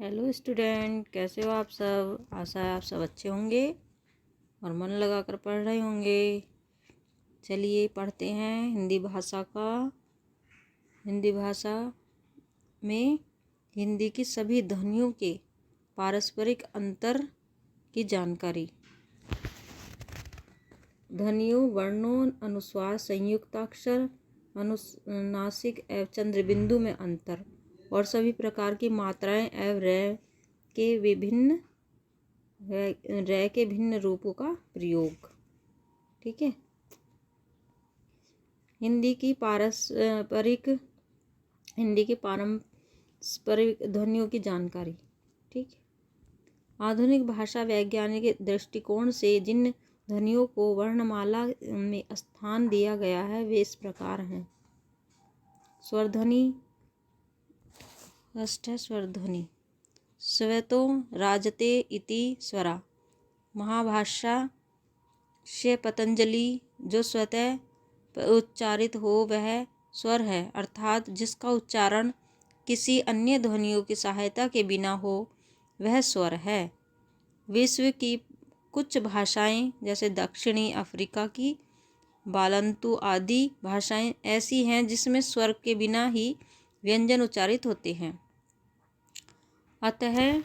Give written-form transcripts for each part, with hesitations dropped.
Hello student, कैसे हो आप सब। आशा है आप सब अच्छे होंगे और मन लगाकर पढ़ रहे होंगे। चलिए पढ़ते हैं हिंदी भाषा का। हिंदी भाषा में हिंदी की सभी ध्वनियों के पारस्परिक अंतर की जानकारी। ध्वनियों, वर्णों, अनुस्वार, संयुक्ताक्षर, अनुनासिक एवं चंद्रबिंदु में अंतर और सभी प्रकार की मात्राएं एवं रे के भिन्न रूपों का प्रयोग। ठीक है। हिंदी की पारस्परिक ध्वनियों की जानकारी। ठीक है। आधुनिक भाषा वैज्ञानिक दृष्टिकोण से जिन ध्वनियों को वर्णमाला में स्थान दिया गया है वे इस प्रकार हैं। स्वरध्वनि। फर्स्ट है स्वरध्वनि। स्वतो राजते इति स्वरा। महाभाष्य से पतंजलि जो स्वतः उच्चारित हो वह स्वर है, अर्थात जिसका उच्चारण किसी अन्य ध्वनियों की सहायता के बिना हो वह स्वर है। विश्व की कुछ भाषाएं जैसे दक्षिणी अफ्रीका की बालंतु आदि भाषाएं ऐसी हैं जिसमें स्वर के बिना ही व्यंजन उच्चारित होते हैं। अतः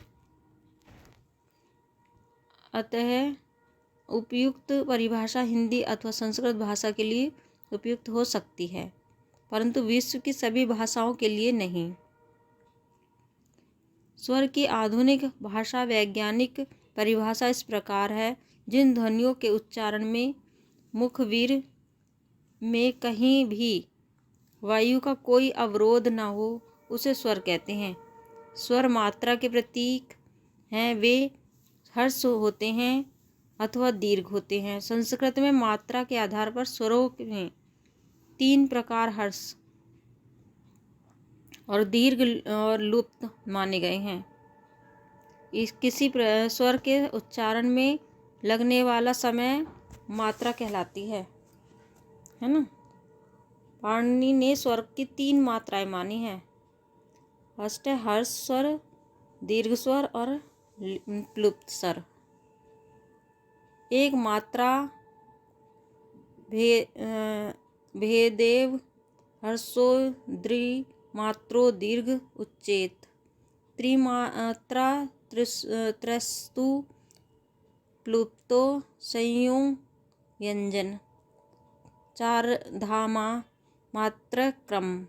उपयुक्त परिभाषा हिंदी अथवा संस्कृत भाषा के लिए उपयुक्त हो सकती है, परंतु विश्व की सभी भाषाओं के लिए नहीं। स्वर की आधुनिक भाषा वैज्ञानिक परिभाषा इस प्रकार है। जिन ध्वनियों के उच्चारण में मुखविर में कहीं भी वायु का कोई अवरोध न हो उसे स्वर कहते हैं। स्वर मात्रा के प्रतीक हैं, वे हर्ष होते हैं अथवा दीर्घ होते हैं। संस्कृत में मात्रा के आधार पर स्वरों में 3 प्रकार हर्ष और दीर्घ और लुप्त माने गए हैं। किसी स्वर के उच्चारण में लगने वाला समय मात्रा कहलाती है ना। पाणिनि ने स्वर की 3 मात्राएं मानी हैं। फर्स्ट है हर्ष स्वर, दीर्घ स्वर और प्लुप्त स्वर। एक मात्रा भेदेव हर्षो द्विमात्रो दीर्घ उच्चेत। त्रिमात्रा त्रस्तु प्लुप्तो संयुग व्यंजन। 4 धामा मात्र क्रम।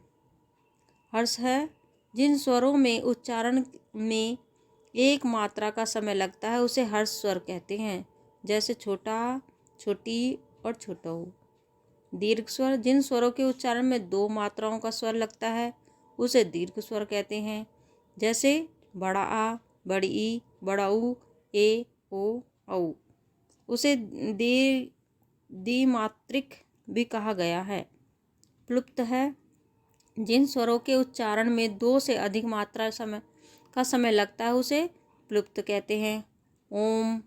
हर्ष है जिन स्वरों में उच्चारण में एक मात्रा का समय लगता है उसे हर्ष स्वर कहते हैं, जैसे छोटा, छोटी और छोटऊ। दीर्घ स्वर जिन स्वरों के उच्चारण में 2 मात्राओं का स्वर लगता है उसे दीर्घ स्वर कहते हैं, जैसे बड़ा आ, बड़ी ई, बड़ाऊ, ए, ओ, औ। उसे द्विमात्रिक भी कहा गया है। प्लुप्त है जिन स्वरों के उच्चारण में 2 से अधिक मात्रा का समय लगता है उसे प्लुप्त कहते हैं। ओम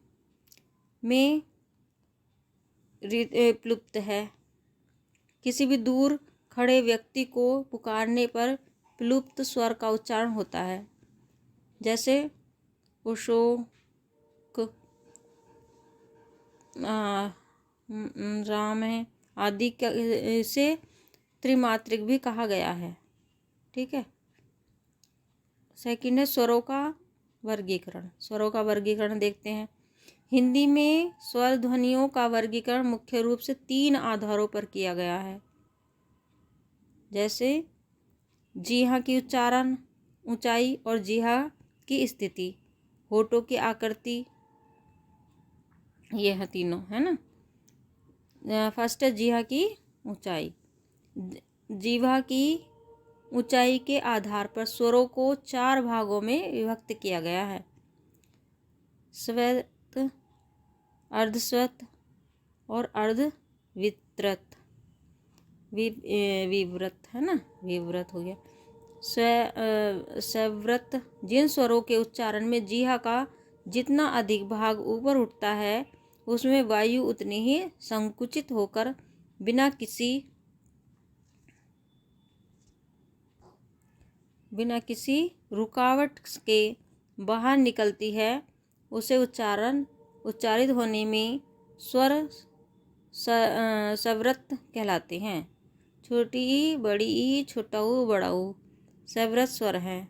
में प्लुप्त है। किसी भी दूर खड़े व्यक्ति को पुकारने पर प्लुप्त स्वर का उच्चारण होता है, जैसे अशोक, राम है आदि से त्रिमात्रिक भी कहा गया है। ठीक है। सेकंड है स्वरों का वर्गीकरण। स्वरों का वर्गीकरण देखते हैं। हिंदी में स्वर ध्वनियों का वर्गीकरण मुख्य रूप से 3 आधारों पर किया गया है, जैसे जीहा की उच्चारण ऊंचाई और जीहा की स्थिति, होठों की आकृति, ये है तीनों, है ना। फर्स्ट है जीहा की ऊंचाई। जीवा की ऊंचाई के आधार पर स्वरों को 4 भागों में विभक्त किया गया है। स्वेत, अर्धस्वत और अर्धविवृत। विवृत है ना, विवृत हो गया। स्व्रत जिन स्वरों के उच्चारण में जीहा का जितना अधिक भाग ऊपर उठता है उसमें वायु उतनी ही संकुचित होकर बिना किसी रुकावट के बाहर निकलती है उसे उच्चारित होने में स्वर सवृत कहलाते हैं। छोटी ई, बड़ी ई, छोटा ऊ, बड़ा ऊ सवृत स्वर है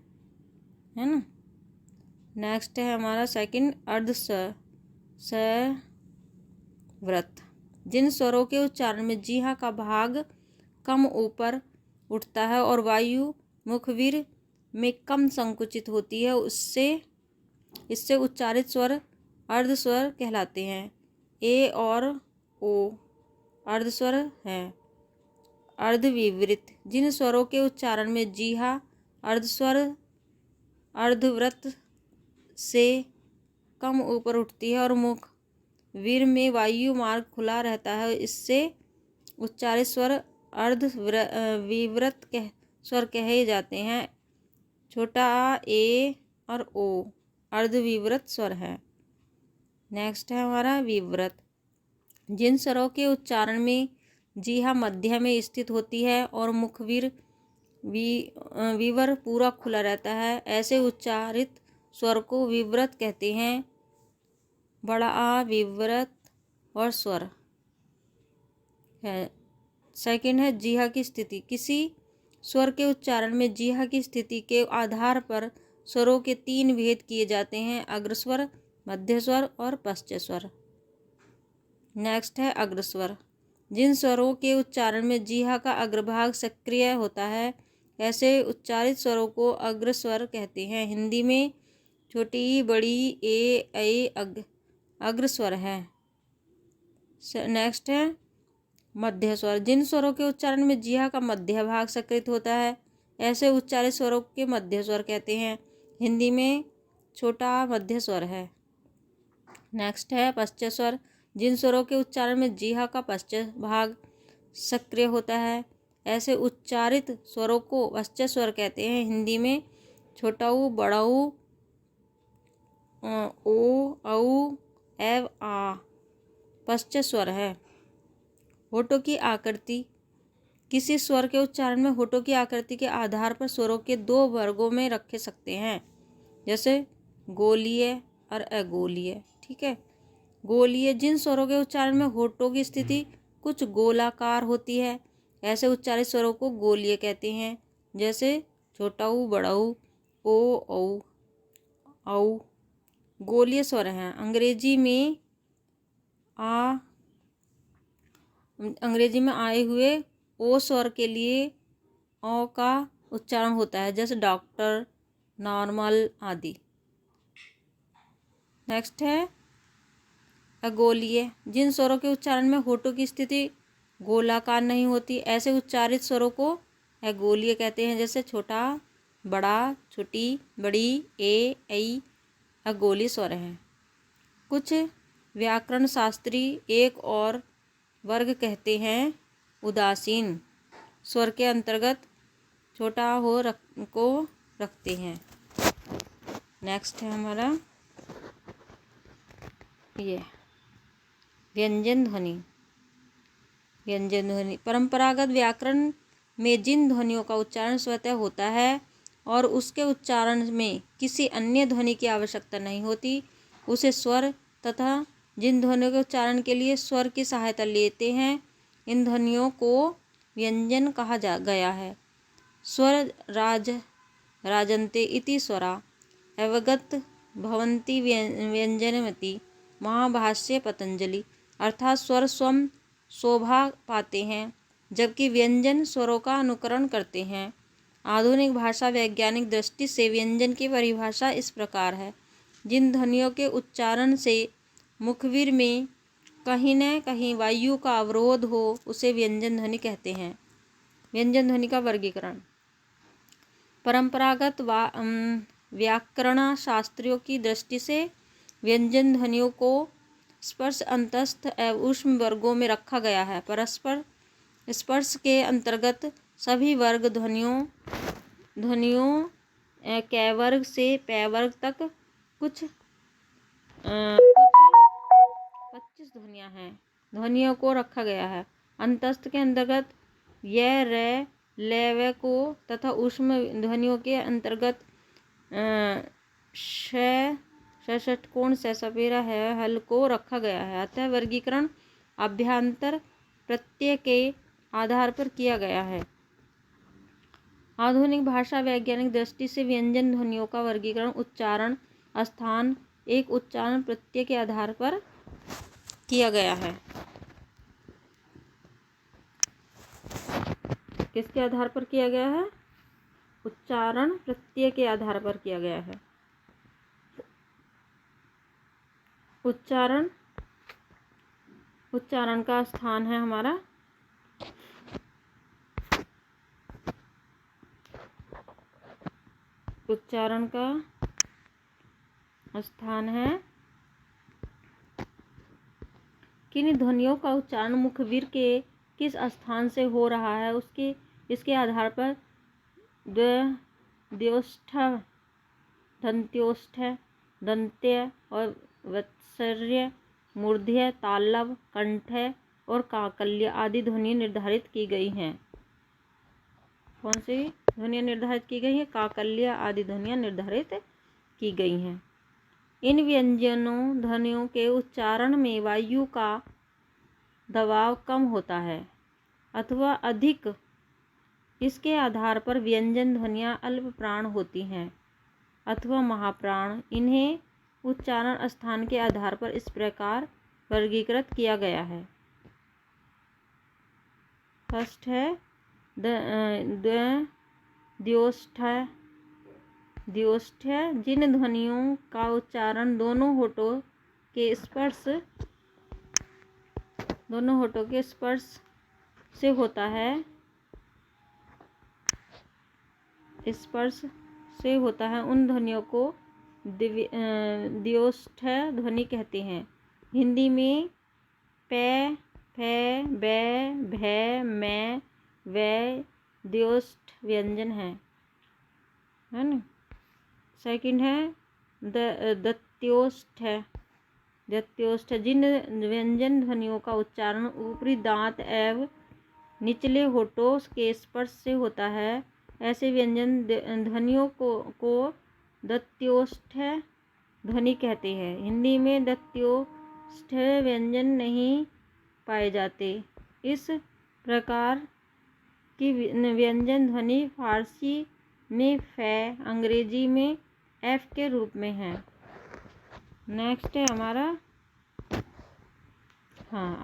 ना। नेक्स्ट है हमारा सेकंड अर्ध सवृत। जिन स्वरों के उच्चारण में जीहा का भाग कम ऊपर उठता है और वायु मुखविर में कम संकुचित होती है इससे उच्चारित स्वर अर्ध स्वर कहलाते हैं। ए और ओ अर्ध स्वर है। अर्धविवृत। जिन स्वरों के उच्चारण में जीहा अर्धस्वर अर्धवृत से कम ऊपर उठती है और मुख वीर में वायु मार्ग खुला रहता है इससे उच्चारित स्वर अर्धविवृत स्वर कहे जाते हैं। छोटा आ, ए और ओ अर्धविवृत स्वर है। नेक्स्ट है हमारा विवृत। जिन स्वरों के उच्चारण में जीहा मध्य में स्थित होती है और मुखवीर विवर पूरा खुला रहता है ऐसे उच्चारित स्वर को विवृत कहते हैं। बड़ा आ विवृत और स्वर है। सेकंड है जीहा की स्थिति। किसी स्वर के उच्चारण में जीहा की स्थिति के आधार पर स्वरों के 3 भेद किए जाते हैं, अग्रस्वर, मध्यस्वर और पश्चस्वर। नेक्स्ट है अग्रस्वर। जिन स्वरों के उच्चारण में जीहा का अग्रभाग सक्रिय होता है ऐसे उच्चारित स्वरों को अग्रस्वर कहते हैं। हिंदी में छोटी बड़ी ए अग्रस्वर है। नेक्स्ट है मध्यस्वर। जिन स्वरों के उच्चारण में जीहा का मध्य भाग सक्रिय होता है ऐसे उच्चारित स्वरों के मध्यस्वर कहते हैं। हिंदी में छोटा मध्यस्वर है। नेक्स्ट है पश्चस्वर। जिन स्वरों के उच्चारण में जीहा का पश्च भाग सक्रिय होता है ऐसे उच्चारित स्वरों को पश्चस्वर कहते हैं। हिंदी में छोटा ऊ, बड़ा ऊ, ओ, औ, एव, आ पश्चस्वर है। होठों की आकृति। किसी स्वर के उच्चारण में होठों की आकृति के आधार पर स्वरों के 2 वर्गों में रखे सकते हैं, जैसे गोलीय और अगोलीय। ठीक है। गोलीय। जिन स्वरों के उच्चारण में होठों की स्थिति कुछ गोलाकार होती है ऐसे उच्चारित स्वरों को गोलीय कहते हैं, जैसे छोटा ऊ, बड़ा ऊ, ओ, औ, औ गोलीय स्वर हैं। अंग्रेजी में आए हुए ओ स्वर के लिए ओ का उच्चारण होता है, जैसे डॉक्टर, नॉर्मल आदि। नेक्स्ट है अगोलीय। जिन स्वरों के उच्चारण में होठों की स्थिति गोलाकार नहीं होती ऐसे उच्चारित स्वरों को अगोलीय कहते हैं, जैसे छोटा, बड़ा, छोटी, बड़ी, ए, ऐ अगोलीय स्वर हैं। कुछ व्याकरण शास्त्री एक और वर्ग कहते हैं उदासीन स्वर के अंतर्गत छोटा हो को रखते हैं। नेक्स्ट है हमारा ये व्यंजन ध्वनि। व्यंजन ध्वनि। परंपरागत व्याकरण में जिन ध्वनियों का उच्चारण स्वतः होता है और उसके उच्चारण में किसी अन्य ध्वनि की आवश्यकता नहीं होती उसे स्वर, तथा जिन ध्वनियों के उच्चारण के लिए स्वर की सहायता लेते हैं इन ध्वनियों को व्यंजन कहा गया है। स्वर राजन्ते इति स्वरा अवगत भवन्ति व्यंजनमति। महाभाष्य पतंजलि। अर्थात स्वर स्वयं शोभा पाते हैं जबकि व्यंजन स्वरों का अनुकरण करते हैं। आधुनिक भाषा वैज्ञानिक दृष्टि से व्यंजन की परिभाषा इस प्रकार है। जिन ध्वनियों के उच्चारण से मुखवीर में कहीं न कहीं वायु का अवरोध हो उसे व्यंजन ध्वनि कहते हैं। व्यंजन ध्वनि का वर्गीकरण। परंपरागत व्याकरण शास्त्रियों की दृष्टि से व्यंजन ध्वनियों को स्पर्श, अंतस्थ एवं ऊष्म वर्गों में रखा गया है। परस्पर स्पर्श के अंतर्गत सभी वर्ग ध्वनियों कैवर्ग से पैवर्ग तक कुछ 25 ध्वनियों को रखा गया है। अंतस्थ के अंतर्गत य, रे, ले, व को तथा ऊष्म ध्वनियों के अंतर्गत षटकोण से सपेरा है हल को रखा गया है। अतः वर्गीकरण अभ्यांतर प्रत्यय के आधार पर किया गया है। आधुनिक भाषा वैज्ञानिक दृष्टि से व्यंजन ध्वनियों का वर्गीकरण उच्चारण स्थान एक उच्चारण प्रत्यय के आधार पर किया गया है। किसके आधार पर किया गया है? उच्चारण प्रत्यय के आधार पर किया गया है। उच्चारण का स्थान है हमारा उच्चारण का स्थान है किन ध्वनियों का उच्चारण मुखबिर के किस स्थान से हो रहा है इसके आधार पर द्योष्ठ, दंत्योष्ठ, दंत्य और वत्सर्य, मूर्ध्य, तालव, कंठ और काकल्य आदि ध्वनि निर्धारित की गई हैं। कौन सी ध्वनियाँ निर्धारित की गई हैं? काकल्य आदि ध्वनियाँ निर्धारित की गई हैं। इन व्यंजनों ध्वनियों के उच्चारण में वायु का दबाव कम होता है अथवा अधिक। इसके आधार पर व्यंजन ध्वनियाँ अल्प प्राण होती हैं अथवा महाप्राण। इन्हें उच्चारण स्थान के आधार पर इस प्रकार वर्गीकृत किया गया है। फर्स्ट है द्योष्ठ। जिन ध्वनियों का उच्चारण दोनों होठों के स्पर्श से होता है उन ध्वनियों को द्योष्ठ ध्वनि कहते हैं। हिंदी में प, फे, बै, भै, मै, वै द्योष्ठ व्यंजन है ना। सेकंड है दत्योष्ठ। जिन व्यंजन ध्वनियों का उच्चारण ऊपरी दांत एवं निचले होठों के स्पर्श से होता है ऐसे व्यंजन ध्वनियों को दत्योष्ठ ध्वनि कहते हैं। हिंदी में दत्योष्ठ व्यंजन नहीं पाए जाते। इस प्रकार की व्यंजन ध्वनि फारसी में फे, अंग्रेजी में एफ के रूप में है। नेक्स्ट है हमारा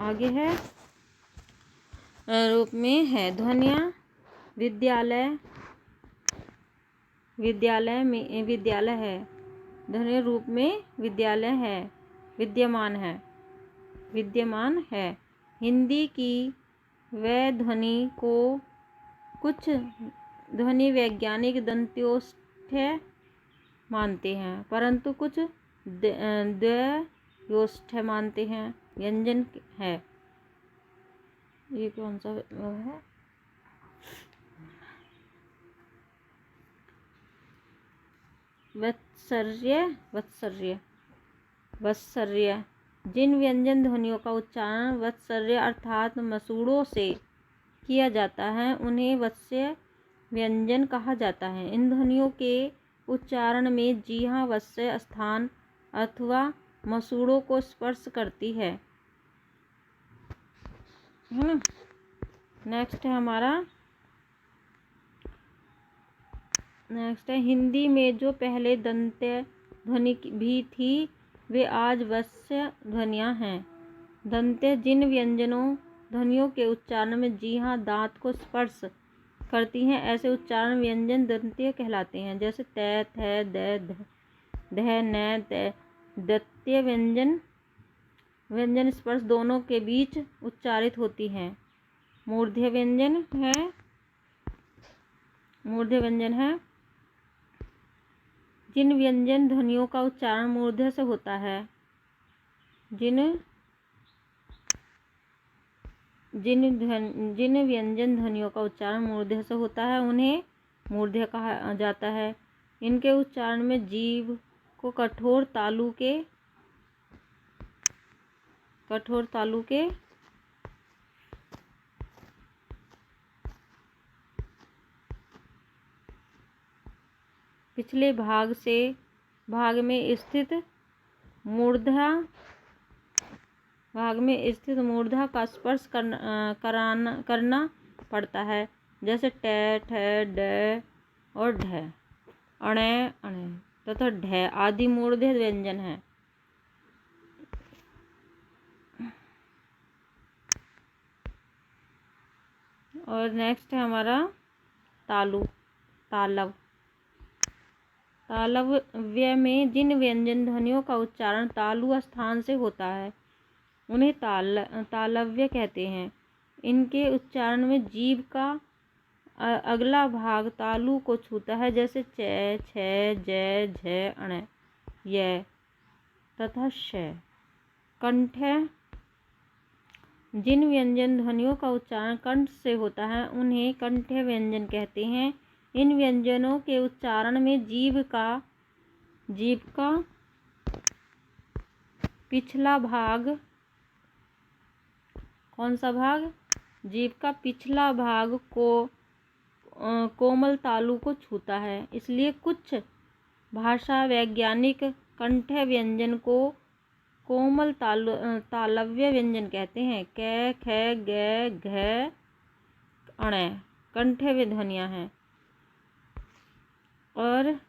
आगे है रूप में है ध्वनियाँ विद्यालय है। ध्वनि रूप में विद्यालय है विद्यमान है। हिंदी की वह ध्वनि को कुछ ध्वनि वैज्ञानिक दंत्योष्ठ मानते हैं परंतु कुछ द्वयोष्ठ मानते हैं। व्यंजन है ये कौन सा है? वत्सर्य। जिन व्यंजन ध्वनियों का उच्चारण वत्सर्य अर्थात मसूड़ों से किया जाता है उन्हें वत्स्य व्यंजन कहा जाता है। इन ध्वनियों के उच्चारण में जीवा वत्स्य स्थान अथवा मसूड़ों को स्पर्श करती है ना। नेक्स्ट है हिंदी में जो पहले दंत्य ध्वनि भी थी वे आज वत्स्य ध्वनियाँ हैं। दंत्य जिन ध्वनियों के उच्चारण में जीवा दांत को स्पर्श करती हैं ऐसे उच्चारण व्यंजन दंत्य कहलाते हैं। जैसे तै, थ, द, ध, न, त। दंत्य व्यंजन स्पर्श दोनों के बीच उच्चारित होती हैं। मूर्ध्य व्यंजन है जिन व्यंजन ध्वनियों का उच्चारण मूर्ध्य से होता है जिन व्यंजन ध्वनियों का उच्चारण मूर्ध्य से होता है उन्हें मूर्ध्य कहा जाता है। इनके उच्चारण में जीभ को कठोर तालु के पिछले भाग से भाग में स्थित मूर्धा का स्पर्श करना पड़ता है, जैसे ट, ठ, ड और ढ, अणे, अणे तथा ढ आदि मूर्धन्य व्यंजन हैं। और नेक्स्ट है हमारा तालव्य में जिन व्यंजन ध्वनियों का उच्चारण तालु स्थान से होता है उन्हें तालव्य कहते हैं। इनके उच्चारण में जीभ का अगला भाग तालु को छूता है, जैसे च, छ, ज, झ, अण, य तथा श। कंठ जिन व्यंजन ध्वनियों का उच्चारण कंठ से होता है उन्हें कंठ व्यंजन कहते हैं। इन व्यंजनों के उच्चारण में जीभ का पिछला भाग, कौन सा भाग? जीभ का पिछला भाग को कोमल तालु को छूता है। इसलिए कुछ भाषा वैज्ञानिक कंठ व्यंजन को कोमल तालव्य व्यंजन कहते हैं। क, ख, ग, घ, अण कंठ ध्वनियाँ हैं। और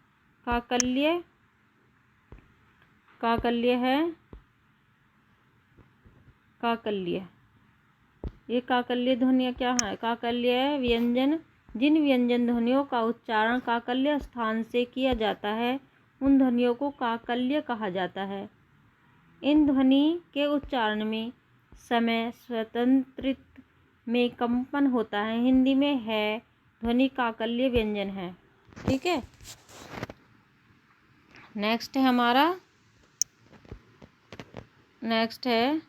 ये काकल्य ध्वनियाँ क्या है? काकल्य व्यंजन जिन व्यंजन ध्वनियों का उच्चारण काकल्य स्थान से किया जाता है उन ध्वनियों को काकल्य कहा जाता है। इन ध्वनि के उच्चारण में समय स्वतंत्रित में कंपन होता है। हिंदी में है ध्वनि काकल्य व्यंजन है। ठीक है। नेक्स्ट है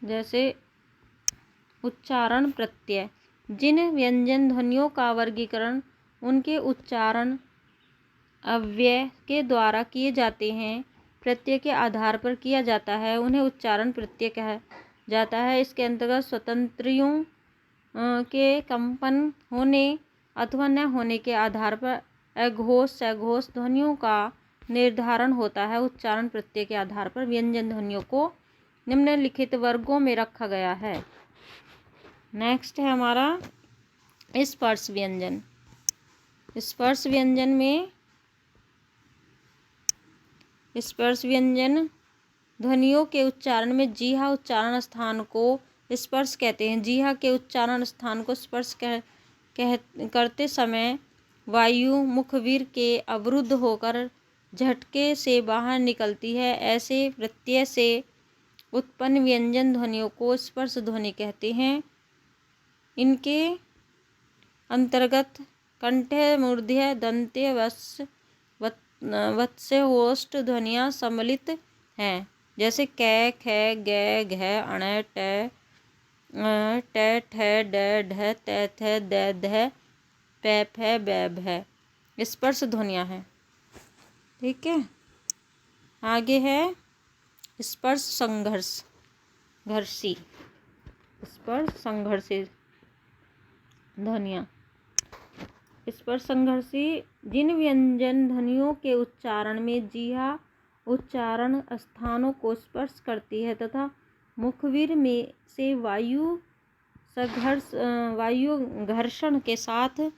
जैसे उच्चारण प्रत्यय। जिन व्यंजन ध्वनियों का वर्गीकरण उनके उच्चारण अव्यय के द्वारा किए जाते हैं, प्रत्यय के आधार पर किया जाता है, उन्हें उच्चारण प्रत्यय कहा जाता है। इसके अंतर्गत स्वतंत्रियों के कंपन होने अथवा न होने के आधार पर अघोष सघोष ध्वनियों का निर्धारण होता है। उच्चारण प्रत्यय के आधार पर व्यंजन ध्वनियों को निम्नलिखित वर्गों में रखा गया है। नेक्स्ट है हमारा स्पर्श व्यंजन। स्पर्श व्यंजन ध्वनियों के उच्चारण में जीहा उच्चारण स्थान को स्पर्श कहते हैं। जीहा के उच्चारण स्थान को स्पर्श करते समय वायु मुखवीर के अवरुद्ध होकर झटके से बाहर निकलती है। ऐसे प्रत्यय से उत्पन्न व्यंजन ध्वनियों को स्पर्श ध्वनि कहते हैं। इनके अंतर्गत कंठ्य, मूर्ध्य, दंत्य, वत्स्य, ओष्ठ ध्वनियाँ सम्मिलित हैं, जैसे क, ख, ग, घ, अण, ट, ठ, ड, ढ, त, थ, द, ध, प, फ, ब, भ स्पर्श ध्वनियाँ हैं। ठीक है। आगे है स्पर्श संघर्षी ध्वनियाँ। स्पर्श संघर्षी जिन व्यंजन ध्वनियों के उच्चारण में जीहा उच्चारण स्थानों को स्पर्श करती है तथा मुखवीर में से वायु घर्षण के साथ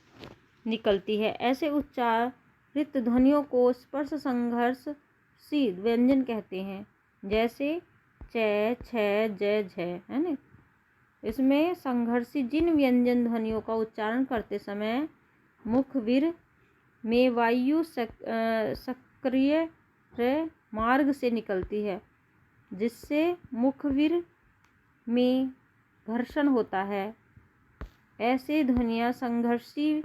निकलती है, ऐसे उच्चारित ध्वनियों को स्पर्श संघर्षी व्यंजन कहते हैं। जैसे च, छ, ज, झ है ना। इसमें संघर्षी जिन व्यंजन ध्वनियों का उच्चारण करते समय मुखवीर में वायु सक्रिय मार्ग से निकलती है, जिससे मुखवीर में घर्षण होता है, ऐसे ध्वनियाँ संघर्षी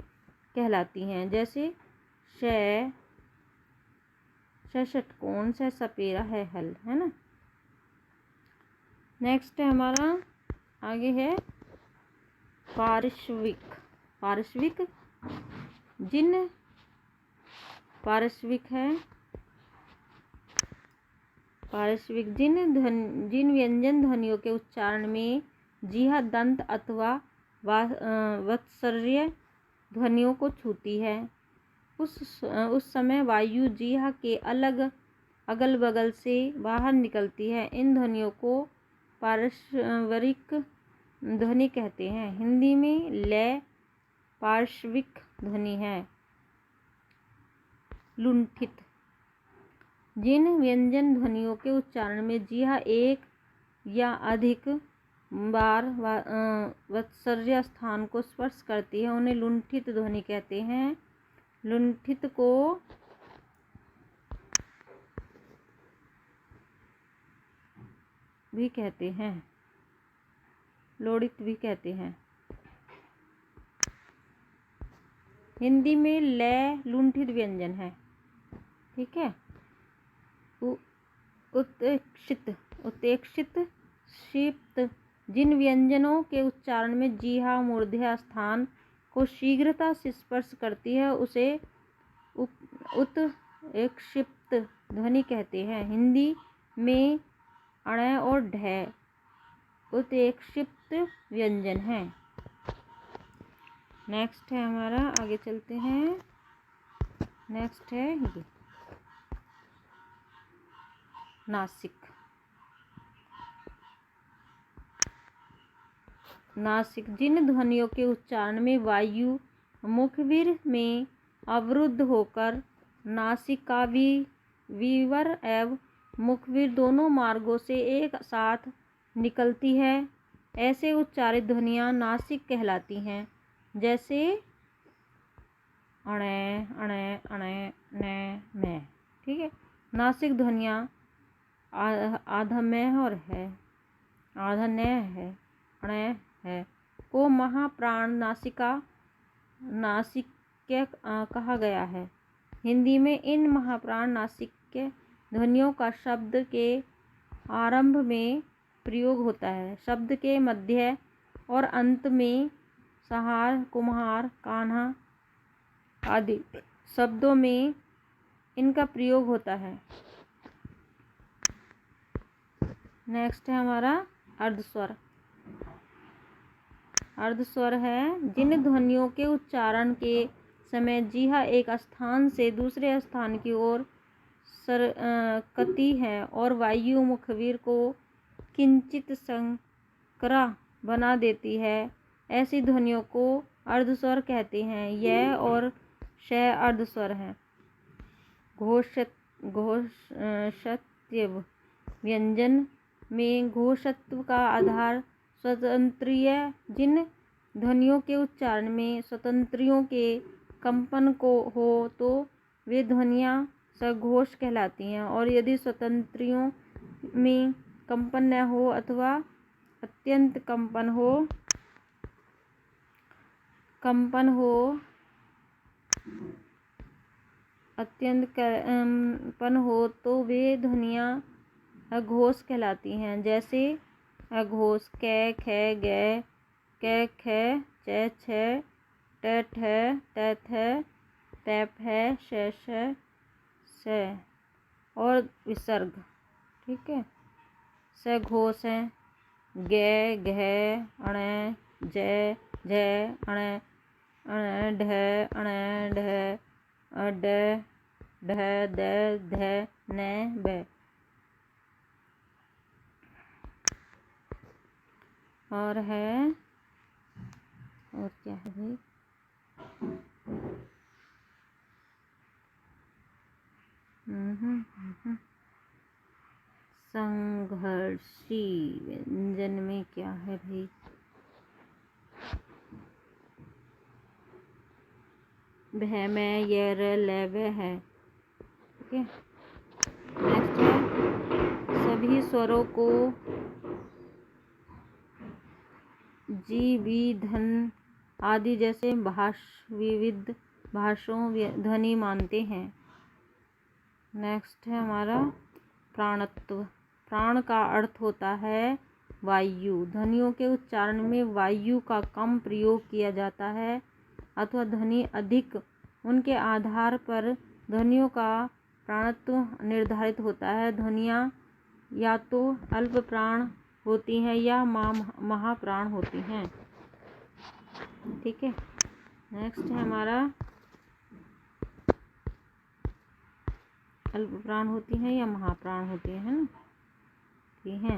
कहलाती हैं। जैसे श, षटकोण, स सपेरा है हल, है ना। नेक्स्ट है हमारा आगे है पार्श्विक जिन व्यंजन ध्वनियों के उच्चारण में जीहा दंत अथवा वत्सर्य ध्वनियों को छूती है, उस समय वायु जीहा के अगल बगल से बाहर निकलती है। इन ध्वनियों को पार्श्विक ध्वनि कहते हैं। हिंदी में लय पार्श्विक ध्वनि है। लुंठित। जिन व्यंजन ध्वनियों के उच्चारण में जीहा एक या अधिक बार वत्सर्य स्थान को स्पर्श करती है उन्हें लुंठित ध्वनि कहते हैं। लुंठित को भी कहते हैं, लोड़ित भी कहते हैं। हिंदी में लय लुंठित व्यंजन है। ठीक है। उत्प्रेक्षित उत्प्रेक्षित क्षिप्त। जिन व्यंजनों के उच्चारण में जीहा मूर्धन्य स्थान को शीघ्रता से स्पर्श करती है उसे उत्क्षिप्त ध्वनि कहते हैं। हिंदी में अण और ढ उत्क्षिप्त व्यंजन है। नेक्स्ट है हमारा, आगे चलते हैं। नेक्स्ट है ये नासिक। नासिक। जिन ध्वनियों के उच्चारण में वायु मुखबिर में अवरुद्ध होकर नासिकाविवर एवं मुखबिर दोनों मार्गों से एक साथ निकलती है ऐसे उच्चारित ध्वनियाँ नासिक कहलाती हैं। जैसे अणे अणे अणे ने में। ठीक है। नासिक ध्वनियाँ आधा में और है, आधा न है, अणे है को महाप्राण नासिक्य कहा गया है। हिंदी में इन महाप्राण नासिक्य ध्वनियों का शब्द के आरंभ में प्रयोग होता है। शब्द के मध्य और अंत में सहार, कुम्हार, कान्हा आदि शब्दों में इनका प्रयोग होता है। नेक्स्ट है हमारा अर्धस्वर। अर्धस्वर है जिन ध्वनियों के उच्चारण के समय जीहा एक स्थान से दूसरे स्थान की ओर सरकती है और वायु मुखबिर को किंचित संकरा बना देती है ऐसी ध्वनियों को अर्धस्वर कहते हैं। यह और श अर्धस्वर है। घोषत्व व्यंजन में घोषत्व का आधार स्वतंत्रीय। जिन ध्वनियों के उच्चारण में स्वतंत्रियों के कंपन को हो तो वे ध्वनियाँ सघोष कहलाती हैं और यदि स्वतंत्रियों में कंपन न हो अथवा अत्यंत कंपन हो तो वे ध्वनियाँ अघोष कहलाती हैं। जैसे अघोष कै ख ग कै ख च छ ट ठ त थ त फ श श और विसर्ग। ठीक है। सघोष है ग घ अण ज झ अण अण ढ अण ढ ड ढ द ध न ब। और है, और क्या है भाई, संघर्षी व्यंजन में क्या है भाई, भय में यर लव है। ठीक है। नेक्स्ट है सभी स्वरों को जी भी धन आदि जैसे विविध भाषाओं ध्वनि मानते हैं। नेक्स्ट है हमारा प्राणत्व। प्राण का अर्थ होता है वायु। ध्वनियों के उच्चारण में वायु का कम प्रयोग किया जाता है अथवा ध्वनि अधिक, उनके आधार पर ध्वनियों का प्राणत्व निर्धारित होता है। ध्वनियाँ या तो अल्प प्राण होती हैं या महाप्राण होती हैं। ठीक है। नेक्स्ट है हमारा अल्प प्राण होती हैं या महाप्राण होती है ना, ठीक है।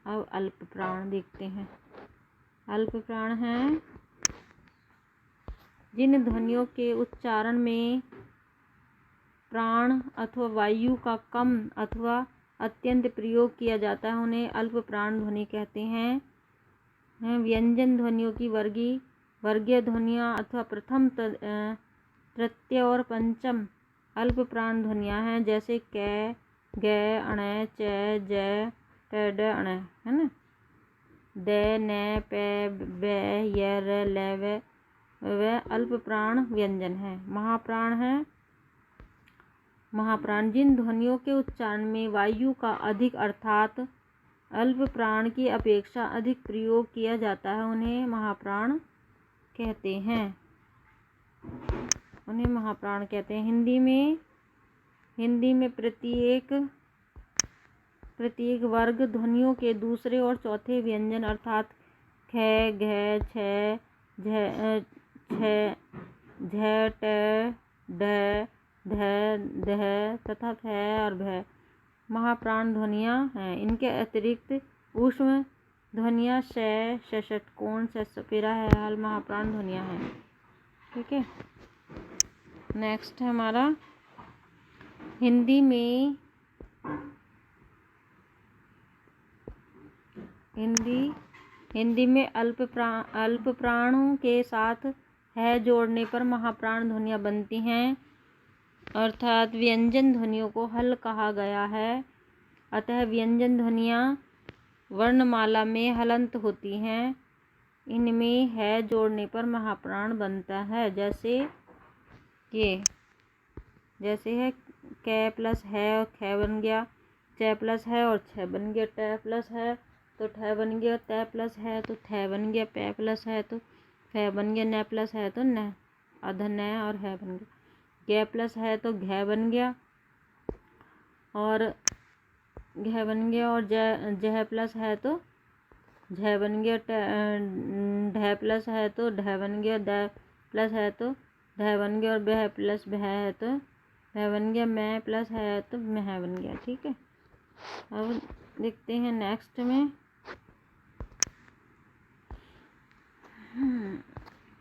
अब अल्प प्राण देखते हैं। अल्प प्राण हैं जिन ध्वनियों के उच्चारण में प्राण अथवा वायु का कम अथवा अत्यंत प्रयोग किया जाता है उन्हें अल्प प्राण ध्वनि कहते हैं। व्यंजन ध्वनियों की वर्गीय ध्वनियाँ अथवा प्रथम, तृतीय और पंचम अल्प प्राण ध्वनियाँ हैं, जैसे कै, ग, अण, च, ज, ट, ड, अण, है ना। द, न, प, ब, य, र, ल, व अल्प प्राण व्यंजन है। महाप्राण जिन ध्वनियों के उच्चारण में वायु का अधिक अर्थात अल्प प्राण की अपेक्षा अधिक प्रयोग किया जाता है उन्हें महाप्राण कहते हैं। हिंदी में प्रत्येक वर्ग ध्वनियों के दूसरे और चौथे व्यंजन अर्थात ख, घ, छ, झ, ट, ढ, ध, ध तथा थ और भ महाप्राण ध्वनियाँ हैं। इनके अतिरिक्त ऊष्म ध्वनियाँ श, षटकोण, सपेरा है हाल महाप्राण ध्वनियाँ हैं, ठीक है। नेक्स्ट है हमारा हिंदी में अल्प प्राणों के साथ है जोड़ने पर महाप्राण ध्वनियाँ बनती हैं, अर्थात व्यंजन ध्वनियों को हल कहा गया है। अतः व्यंजन ध्वनियाँ वर्णमाला में हलंत होती हैं। इनमें है जोड़ने पर महाप्राण बनता है, जैसे है कै प्लस है और ख बन गया, च प्लस है और छ बन गया, ट प्लस है तो ठ बन गया, त प्लस है तो थ बन गया, प प्लस है तो फ बन गया, न प्लस है तो न, अध न और है बन गया, ग प्लस है तो घ बन गया और घ बन गया, और जह प्लस है तो झ बन गया, ढ प्लस है तो ढ बन गया, द प्लस है तो ढ बन गया, और बह प्लस भह है तो भह बन गया, मैं प्लस है तो मह बन गया, ठीक है। अब देखते हैं नेक्स्ट में।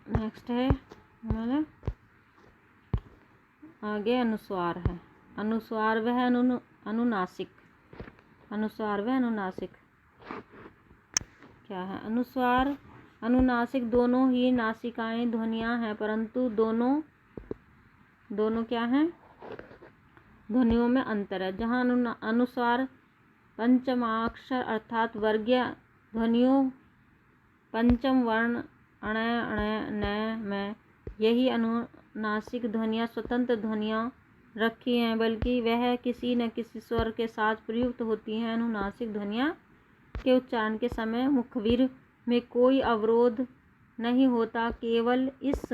नेक्स्ट है हमारा आगे अनुस्वार है। अनुस्वार वह अनुनासिक क्या है? अनुस्वार अनुनासिक दोनों ही नासिकाएं ध्वनियाँ हैं, परंतु दोनों क्या हैं? ध्वनियों में अंतर है। जहाँ अनुस्वार पंचमाक्षर अर्थात वर्गीय ध्वनियों पंचम वर्ण अण, न, में यही अनुनासिक ध्वनियाँ स्वतंत्र ध्वनियाँ रखी हैं, बल्कि वह किसी न किसी स्वर के साथ प्रयुक्त होती हैं। अनुनासिक ध्वनियाँ के उच्चारण के समय मुखबिर में कोई अवरोध नहीं होता, केवल इस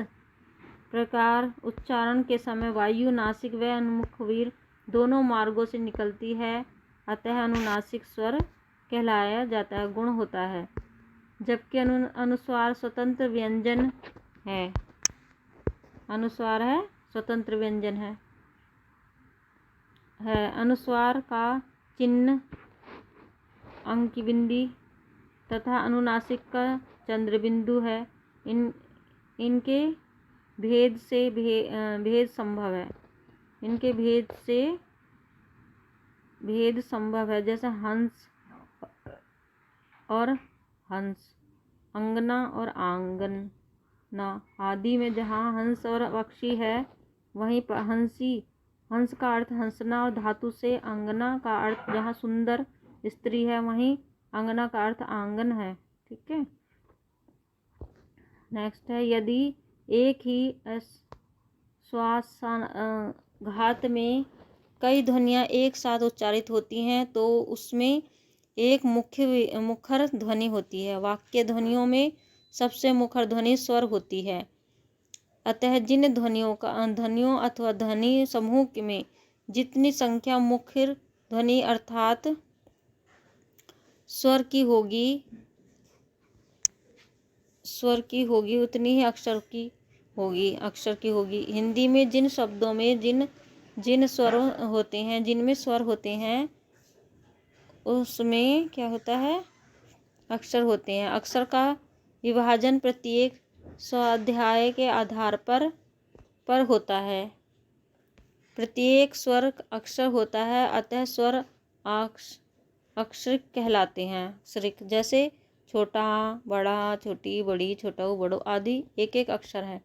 प्रकार उच्चारण के समय वायु नासिक व मुखबिर दोनों मार्गों से निकलती है, अतः अनुनासिक स्वर कहलाया जाता है, गुण होता है। जबकि अनुस्वार स्वतंत्र व्यंजन है। अनुस्वार है स्वतंत्र व्यंजन है। अनुस्वार का चिन्ह अंकी बिंदी तथा अनुनासिक का चंद्र बिंदु है। इनके भेद से भेद संभव है। इनके भेद से भेद संभव है, जैसे हंस और हंस, अंगना और आंगना आदि में जहाँ हंस और पक्षी है, वहीं पर हंस का अर्थ हंसना और धातु से अंगना का अर्थ जहाँ सुंदर स्त्री है, वहीं अंगना का अर्थ आंगन है, ठीक है। नेक्स्ट है, यदि एक ही श्वासघात में कई ध्वनियाँ एक साथ उच्चारित होती हैं तो उसमें एक मुखर ध्वनि होती है। वाक्य ध्वनियों में सबसे मुखर ध्वनि स्वर होती है। अतः जिन ध्वनियों अथवा ध्वनि समूह में जितनी संख्या मुखर ध्वनि अर्थात स्वर की होगी उतनी ही अक्षर की होगी। हिंदी में जिन शब्दों में जिन जिनमें स्वर होते हैं उसमें क्या होता है, अक्षर होते हैं। अक्षर का विभाजन प्रत्येक स्वाध्याय के आधार पर होता है। प्रत्येक स्वर अक्षर होता है, अतः स्वर अक्षर कहलाते हैं। अक्षरिक जैसे छोटा, बड़ा, छोटी, बड़ी, छोटू, बड़ो आदि एक एक अक्षर है।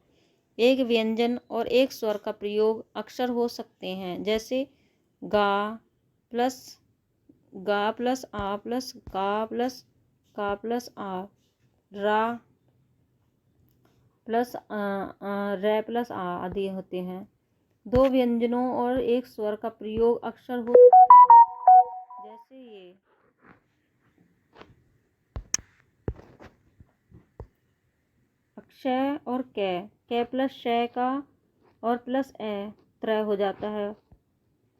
एक व्यंजन और एक स्वर का प्रयोग अक्षर हो सकते हैं, जैसे गा प्लस आ प्लस का प्लस आ, रा प्लस रे प्लस आ आदि होते हैं। दो व्यंजनों और एक स्वर का प्रयोग अक्षर हो सकता है, जैसे ये अक्षय और कै प्लस शय का और प्लस ए त्रय हो जाता है,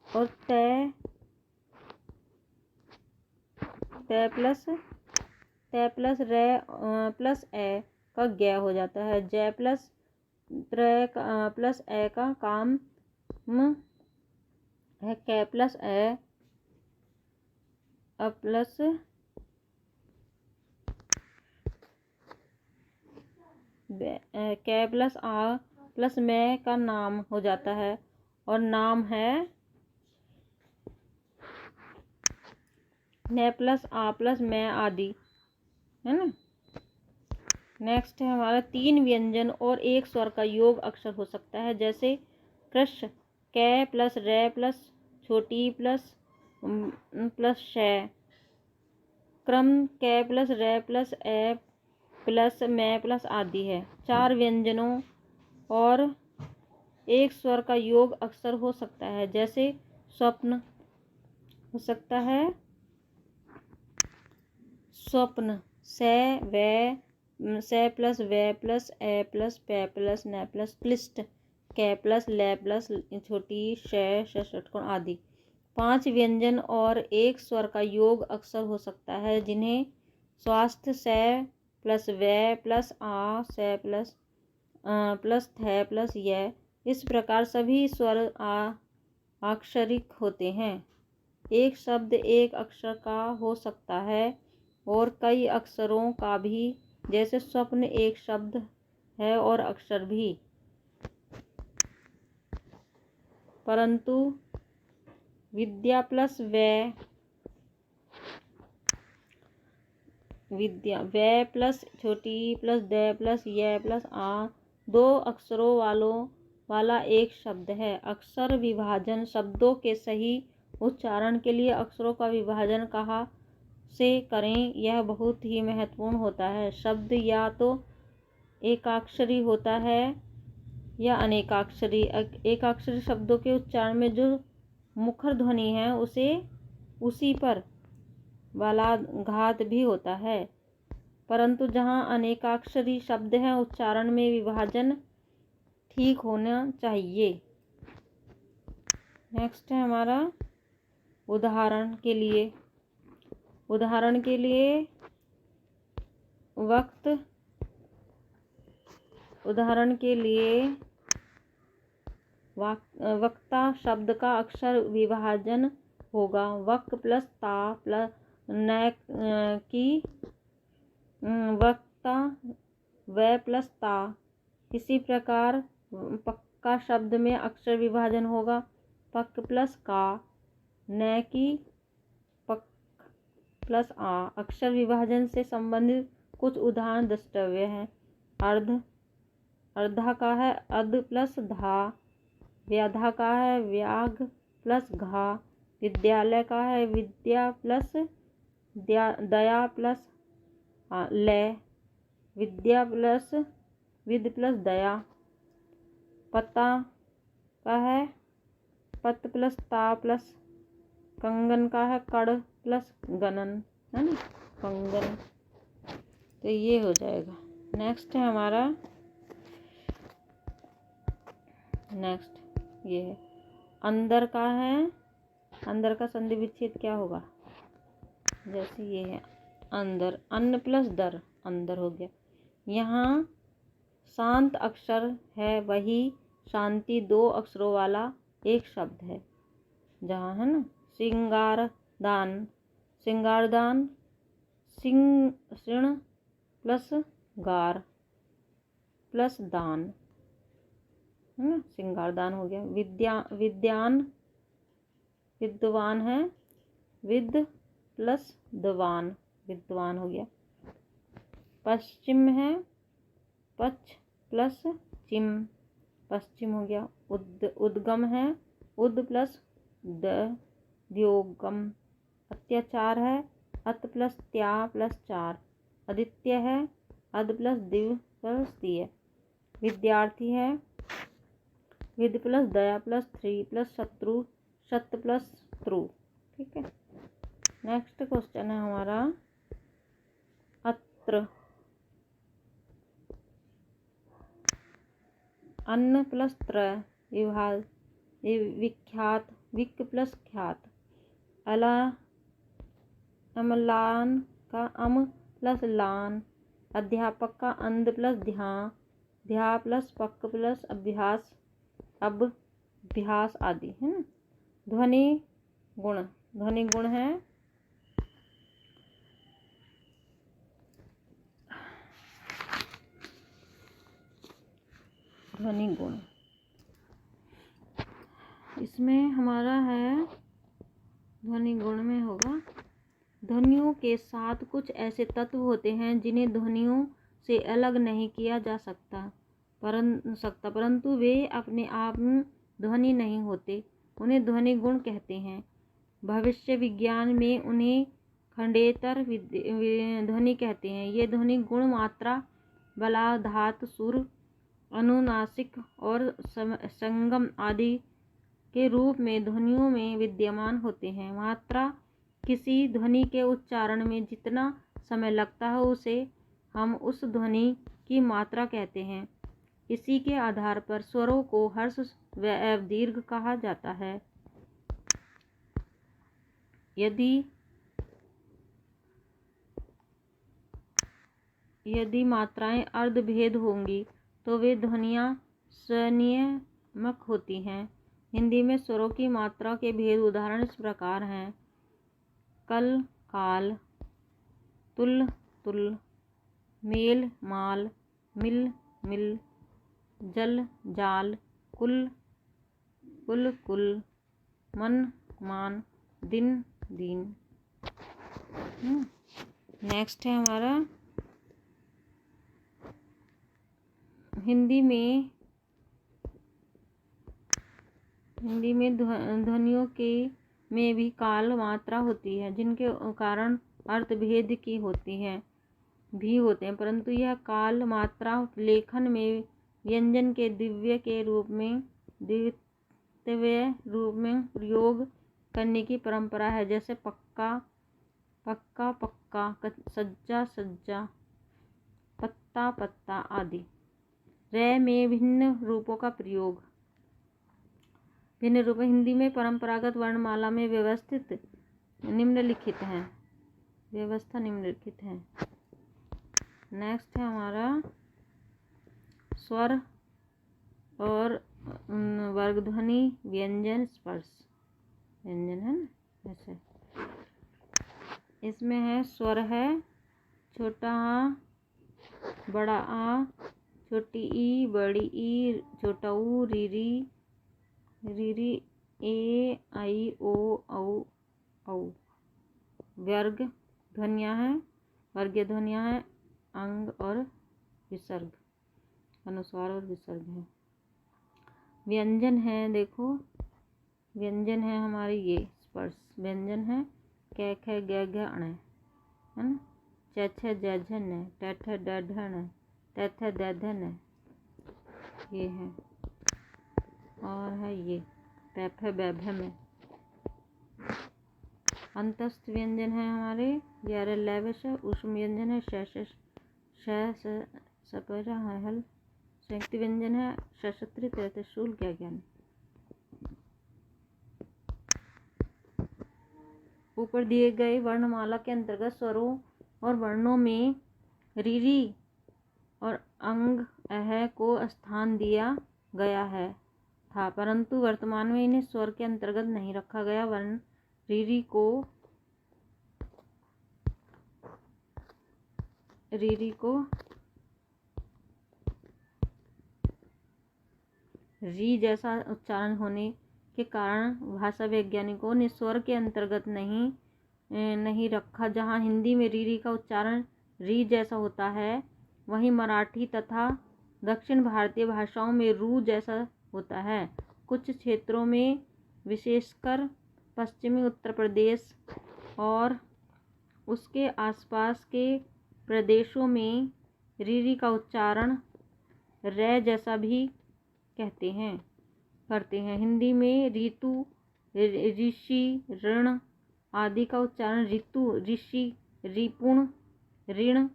और तय प्लस रे प्लस ए का ज्ञ हो जाता है। जय प्लस त्रय प्लस ए का काम है। कै प्लस ए प्लस कै प्लस आ प्लस मैं का नाम हो जाता है, और नाम है न प्लस आ प्लस मैं आदि, है ना। नेक्स्ट है हमारा तीन व्यंजन और एक स्वर का योग अक्षर हो सकता है, जैसे कृष कै प्लस रे प्लस छोटी प्लस शय, क्रम कै प्लस रे प्लस ए प्लस मैं प्लस आदि है। चार व्यंजनों और एक स्वर का योग अक्षर हो सकता है, जैसे स्वप्न हो सकता है, स्वप्न से प्लस वे प्लस ए प्लस पे प्लस न प्लस क्लिष्ट, कै प्लस ले प्लस छोटी षटकोण आदि। पांच व्यंजन और एक स्वर का योग अक्षर हो सकता है, जिन्हें स्वास्थ्य से प्लस वे प्लस आ से प्लस थे प्लस ये, इस प्रकार सभी स्वर अक्षरिक होते हैं। एक शब्द एक अक्षर का हो सकता है और कई अक्षरों का भी, जैसे स्वप्न एक शब्द है और अक्षर भी, परंतु विद्या प्लस वे प्लस छोटी प्लस दे प्लस ये प्लस आ दो अक्षरों वाला एक शब्द है। अक्षर विभाजन शब्दों के सही उच्चारण के लिए अक्षरों का विभाजन कहाँ से करें, यह बहुत ही महत्वपूर्ण होता है। शब्द या तो एकाक्षरी होता है या अनेकाक्षरी। एकाक्षरी शब्दों के उच्चारण में जो मुखर ध्वनि है उसी पर वाला घात भी होता है, परंतु जहाँ अनेकाक्षरी शब्द हैं उच्चारण में विभाजन ठीक होना चाहिए। नेक्स्ट है हमारा उदाहरण के लिए वक्ता शब्द का अक्षर विभाजन होगा वक प्लस ता प्लस न की वक्ता व प्लस ता। इसी प्रकार पक्का शब्द में अक्षर विभाजन होगा पक प्लस का न की पक प्लस आ। अक्षर विभाजन से संबंधित कुछ उदाहरण द्रष्टव्य हैं। अर्धा का है अद प्लस धा, व्याधा का है व्याघ प्लस घा, विद्यालय का है विद्या प्लस दया प्लस ले, विद्या प्लस विद प्लस दया। पता का है पत प्लस ता प्लस, कंगन का है कड़ प्लस गणन, है ना, कंगन। तो ये हो जाएगा। नेक्स्ट है हमारा ये है अंदर का है, अंदर का संधि विच्छेद क्या होगा, जैसे ये है अंदर, अन्न प्लस दर अंदर हो गया। यहाँ शांत अक्षर है, वही शांति दो अक्षरों वाला एक शब्द है जहाँ, है ना। सिंगारदान, सिंगारदान, सिण प्लस गार प्लस दान, है ना, सिंगारदान हो गया। विद्यान, विद्वान है, विद प्लस दवान, विद्वान हो गया। पश्चिम है, पच्छ प्लस चिम, पश्चिम हो गया। उद्गम है, उद प्लस द्योगम। अत्याचार है, अत प्लस त्या प्लस चार। आदित्य है, अद प्लस दिव प्लस दिय। विद्यार्थी है, with plus Daya plus three plus शत्रु, शत प्लस त्रु। ठीक है। नेक्स्ट क्वेश्चन है हमारा अत्र। अन्न प्लस त्र, विभाग, विख्यात, विक प्लस ख्यात। अला, अमलान का अम प्लस लान। अध्यापक का अंध प्लस ध्या प्लस पक प्लस अभ्यास, अब अभ्यास आदि, है ना। ध्वनि गुण, ध्वनि गुण है ध्वनि गुण। इसमें हमारा है, ध्वनि गुण में होगा, ध्वनियों के साथ कुछ ऐसे तत्व होते हैं जिन्हें ध्वनियों से अलग नहीं किया जा सकता, परंतु वे अपने आप में ध्वनि नहीं होते। उन्हें ध्वनि गुण कहते हैं। भविष्य विज्ञान में उन्हें खंडेतर ध्वनि कहते हैं। ये ध्वनि गुण मात्रा, बला, धातु, सुर, अनुनासिक और संगम आदि के रूप में ध्वनियों में विद्यमान होते हैं। मात्रा, किसी ध्वनि के उच्चारण में जितना समय लगता है उसे हम उस ध्वनि की मात्रा कहते हैं। इसी के आधार पर स्वरों को हर्ष व दीर्घ कहा जाता है। यदि मात्राएं अर्धभेद होंगी तो वे ध्वनियाँ स्वनियामक होती हैं। हिंदी में स्वरों की मात्रा के भेद उदाहरण इस प्रकार हैं। कल, काल, तुल, तुल, मेल, माल, मिल, मिल, जल, जाल, कुल, कुल, कुल, मन, मान, दिन, दिन। नेक्स्ट है हमारा हिंदी में ध्वनियों के में भी काल मात्रा होती है, जिनके कारण अर्थभेद की होते हैं, परंतु यह काल मात्रा लेखन में व्यंजन के द्वितीय रूप में प्रयोग करने की परंपरा है। जैसे पक्का, पक्का, पक्का, सज्जा, सज्जा, पत्ता, पत्ता आदि। रे में भिन्न रूपों का प्रयोग। हिंदी में परंपरागत वर्णमाला में व्यवस्था निम्नलिखित है। नेक्स्ट है हमारा स्वर और वर्गध्वनि, व्यंजन, स्पर्श। व्यंजन है ना, ऐसे। इसमें है स्वर है, छोटा आ, बड़ा आ, छोटी ई, बड़ी ई, छोटा ऊ, रीरी, रीरी, ए, आई, ओ, औ, औ। वर्ग ध्वनियाँ हैं, वर्गीय ध्वनियाँ हैं, अंग और विसर्ग, अनुस्वार और विसर्ग है। व्यंजन है, देखो व्यंजन है हमारे ये स्पर्श व्यंजन है। कै, ख, ग, घ, अण, है ना। छ, छ, ज, झ, न, ट, ठ, ड, ढ, न, त, थ, द, ध, न, ये है। और है ये प, फ, ब, भ, म। अंतस्थ व्यंजन है हमारे 11 लैवश। ऊष्म व्यंजन है श, सपरा है हल। संयुक्त व्यंजन है सशस्त्र, त्रिशूल, क्या ज्ञान। ऊपर दिए गए वर्णमाला के अंतर्गत स्वरों और वर्णों में रीरी और अंग अह को स्थान दिया गया है। था, परंतु वर्तमान में इन्हें स्वर के अंतर्गत नहीं रखा गया, वरन रीरी को री जैसा उच्चारण होने के कारण भाषा वैज्ञानिकों ने स्वर के अंतर्गत नहीं रखा। जहाँ हिंदी में रीरी का उच्चारण री जैसा होता है, वहीं मराठी तथा दक्षिण भारतीय भाषाओं में रू जैसा होता है। कुछ क्षेत्रों में, विशेषकर पश्चिमी उत्तर प्रदेश और उसके आसपास के प्रदेशों में, रीरी का उच्चारण रै जैसा भी करते हैं। हिंदी में ऋतु, ऋषि, ऋण आदि का उच्चारण ऋतु, ऋषि, रिपुण, ऋण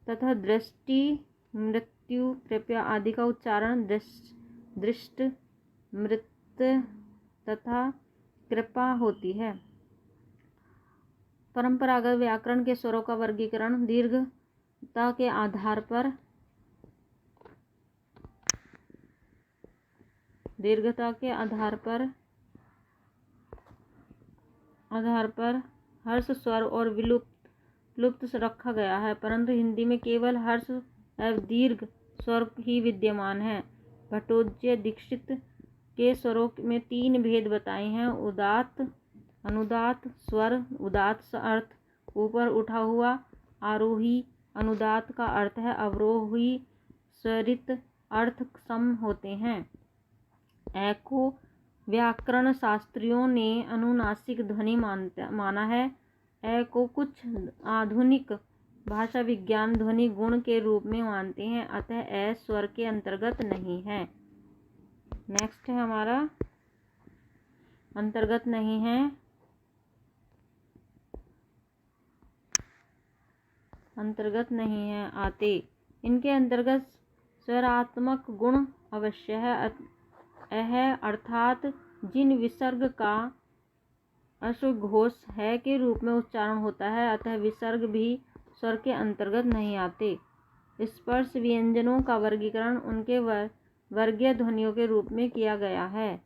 तथा दृष्टि, मृत्यु, कृपया आदि का उच्चारण दृष्ट, मृत तथा कृपा होती है। परंपरागत व्याकरण के स्वरों का वर्गीकरण दीर्घता के आधार पर हर्ष स्वर और विलुप्त रखा गया है, परंतु हिंदी में केवल हर्ष एवं दीर्घ स्वर ही विद्यमान है। भट्टोजी दीक्षित के स्वरों में 3 भेद बताए हैं: उदात्त, अनुदात्त स्वर। उदात्त अर्थ ऊपर उठा हुआ, आरोही। अनुदात्त का अर्थ है अवरोही। स्वरित अर्थ सम होते हैं। ए को व्याकरण शास्त्रियों ने अनुनासिक ध्वनि माना है। ए को कुछ आधुनिक भाषा विज्ञान ध्वनि गुण के रूप में मानते हैं, अतः ए स्वर के अंतर्गत नहीं है। नेक्स्ट है हमारा अंतर्गत नहीं है। आते। इनके अंतर्गत स्वरात्मक गुण अवश्य है, अर्थात जिन विसर्ग का अश्वघोष है के रूप में उच्चारण होता है, अतः विसर्ग भी स्वर के अंतर्गत नहीं आते। स्पर्श व्यंजनों का वर्गीकरण उनके वर्गीय ध्वनियों के रूप में किया गया है।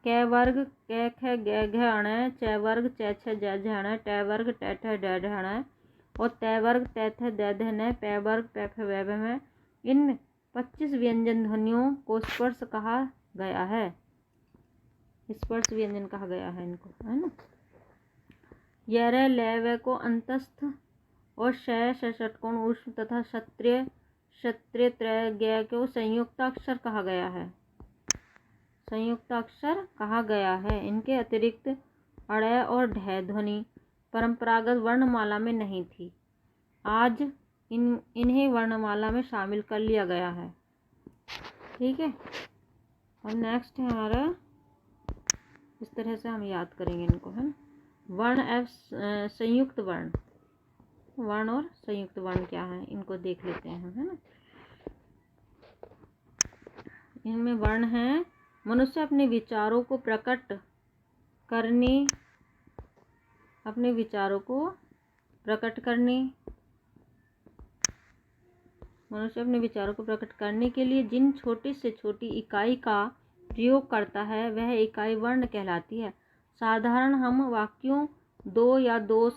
कै वर्ग कै ख ग घ अण, च वर्ग च छ ज झ ण, ट वर्ग ट ठ ड ढ ण और तै वर्ग तै थ द ध न, पै वर्ग पै फ व भ म। इन 25 व्यंजन ध्वनियों को स्पर्श कहा गया है। स्पर्श व्यंजन कहा गया है इनको, है ना। य र ल व को अंतस्थ और श षटकोण ऊष्म तथा क्षत्रिय त्रय ज्ञ को संयुक्ताक्षर कहा गया है। इनके अतिरिक्त अड़ और ढ ध्वनि परंपरागत वर्णमाला में नहीं थी। आज इन्हें वर्णमाला में शामिल कर लिया गया है। ठीक है। और नेक्स्ट है हमारा, इस तरह से हम याद करेंगे इनको, है ना। वर्ण एवं संयुक्त वर्ण। वर्ण और संयुक्त वर्ण क्या है, इनको देख लेते हैं, है ना। इनमें वर्ण है, मनुष्य अपने विचारों को प्रकट करने के लिए जिन छोटी से छोटी इकाई का प्रयोग करता है, वह इकाई वर्ण कहलाती है। साधारण हम वाक्यों, 2 या 2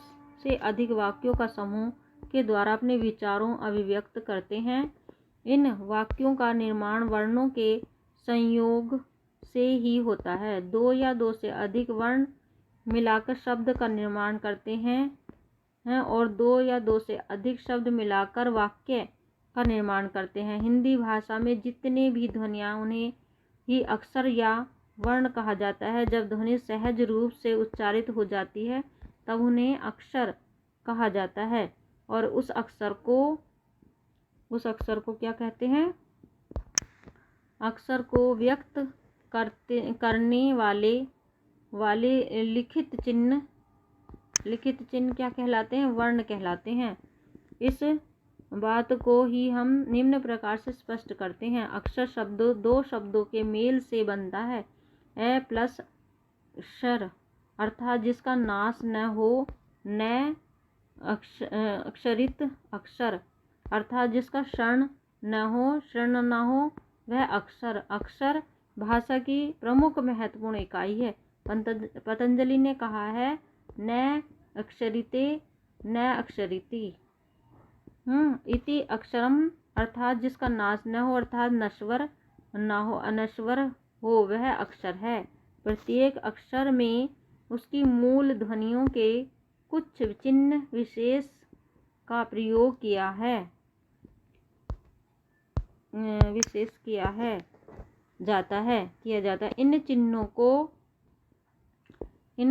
से अधिक वाक्यों का समूह के द्वारा अपने विचारों अभिव्यक्त करते हैं। इन वाक्यों का निर्माण वर्णों के संयोग से ही होता है। 2 या 2 से अधिक वर्ण मिलाकर शब्द का निर्माण करते हैं और 2 या 2 से अधिक शब्द मिलाकर वाक्य का निर्माण करते हैं। हिंदी भाषा में जितने भी ध्वनियाँ, उन्हें ही अक्षर या वर्ण कहा जाता है। जब ध्वनि सहज रूप से उच्चारित हो जाती है, तब उन्हें अक्षर कहा जाता है और उस अक्षर को क्या कहते हैं? अक्षर को व्यक्त करने वाले लिखित चिन्ह क्या कहलाते हैं? वर्ण कहलाते हैं। इस बात को ही हम निम्न प्रकार से स्पष्ट करते हैं। अक्षर 2 शब्दों के मेल से बनता है। ए प्लस अक्षर अर्थात जिसका नाश न हो, न अक्षरित अक्षर अर्थात जिसका क्षण न हो, वह अक्षर भाषा की प्रमुख महत्वपूर्ण इकाई है। पतंजलि ने कहा है न अक्षरिते न अक्षरिति इति अक्षरम, अर्थात जिसका नाश न हो, अर्थात नश्वर न हो, अनश्वर हो, वह अक्षर है। प्रत्येक अक्षर में उसकी मूल ध्वनियों के कुछ चिन्ह विशेष का प्रयोग किया जाता है। इन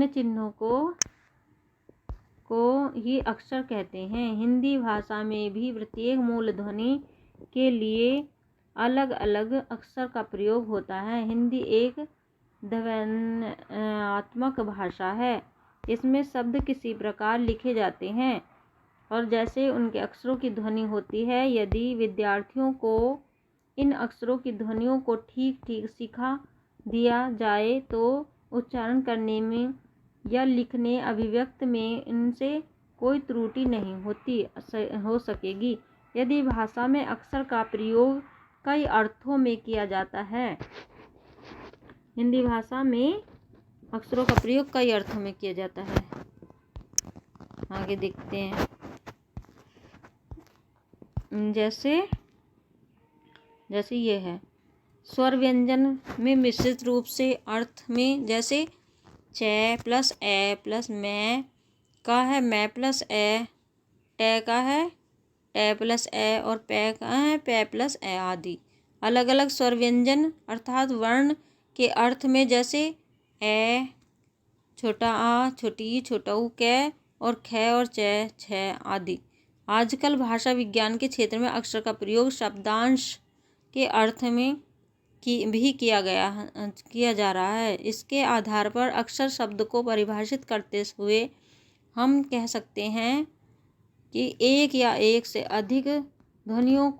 चिन्हों को ही अक्षर कहते हैं। हिंदी भाषा में भी प्रत्येक मूल ध्वनि के लिए अलग अलग अक्षर का प्रयोग होता है। हिंदी एक ध्वन्यात्मक भाषा है। इसमें शब्द किसी प्रकार लिखे जाते हैं और जैसे उनके अक्षरों की ध्वनि होती है। यदि विद्यार्थियों को इन अक्षरों की ध्वनियों को ठीक ठीक सिखा दिया जाए तो उच्चारण करने में या लिखने अभिव्यक्त में इनसे कोई त्रुटि नहीं हो सकेगी। यदि भाषा में अक्षर का प्रयोग कई अर्थों में किया जाता है, हिंदी भाषा में अक्षरों का प्रयोग कई अर्थों में किया जाता है। आगे देखते हैं। जैसे ये है स्वर व्यंजन में मिश्रित रूप से अर्थ में, जैसे च प्लस ए प्लस मैं का है मैं प्लस ए, टे का है टे प्लस ए और पे का है पे प्लस ए आदि। अलग अलग स्वर व्यंजन अर्थात वर्ण के अर्थ में, जैसे ए, छोटा आ, छोटी, छोटा ऊ, कै और ख और च, छ आदि। आजकल भाषा विज्ञान के क्षेत्र में अक्षर का प्रयोग शब्दांश के अर्थ में भी किया जा रहा है। इसके आधार पर अक्षर शब्द को परिभाषित करते हुए हम कह सकते हैं कि एक या एक से अधिक ध्वनियों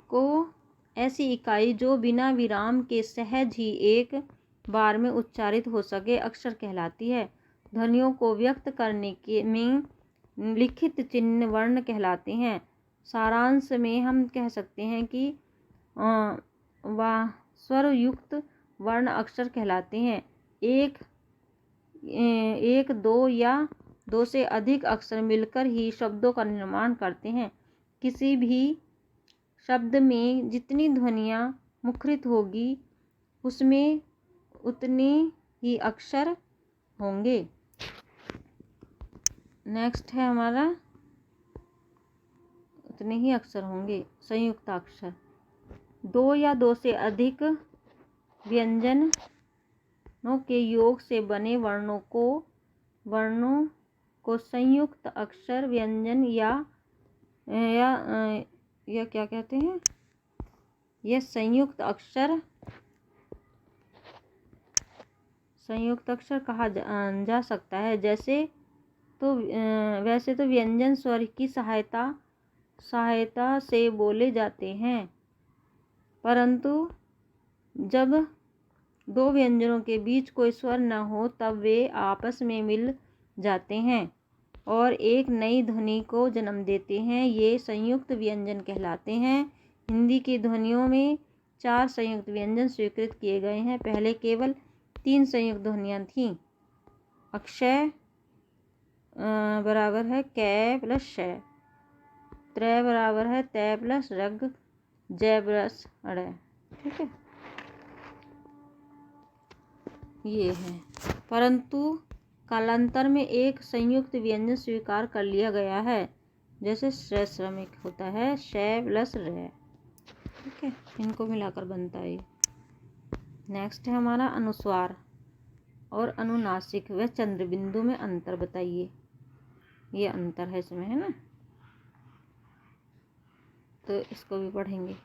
को ऐसी इकाई जो बिना विराम के सहज ही एक बार में उच्चारित हो सके अक्षर कहलाती है। ध्वनियों को व्यक्त करने में लिखित चिन्ह वर्ण कहलाते हैं। सारांश में हम कह सकते हैं कि स्वर युक्त वर्ण अक्षर कहलाते हैं। एक दो या दो से अधिक अक्षर मिलकर ही शब्दों का निर्माण करते हैं। किसी भी शब्द में जितनी ध्वनियाँ मुखरित होगी उसमें उतने ही अक्षर होंगे। नेक्स्ट है हमारा उतने ही अक्षर होंगे संयुक्ताक्षर। दो या दो से अधिक व्यंजनों के योग से बने वर्णों को संयुक्त अक्षर व्यंजन या क्या कहते हैं, यह संयुक्त अक्षर कहा जा सकता है। वैसे तो व्यंजन स्वर की सहायता से बोले जाते हैं, परंतु जब दो व्यंजनों के बीच कोई स्वर न हो तब वे आपस में मिल जाते हैं और एक नई ध्वनि को जन्म देते हैं। ये संयुक्त व्यंजन कहलाते हैं। हिंदी की ध्वनियों में 4 संयुक्त व्यंजन स्वीकृत किए गए हैं। पहले केवल 3 संयुक्त ध्वनियाँ थीं। अक्षय बराबर है कै प्लस श, त्रय बराबर है तय प्लस रग, जय प्लस अड़य। ठीक है, ये है। परंतु कालांतर में एक संयुक्त व्यंजन स्वीकार कर लिया गया है, जैसे श्रमिक होता है श प्लस र। ठीक है, इनको मिलाकर बनता है। नेक्स्ट है हमारा अनुस्वार और अनुनासिक व चंद्र बिंदु में अंतर बताइए। ये अंतर है इसमें, है ना, तो इसको भी पढ़ेंगे,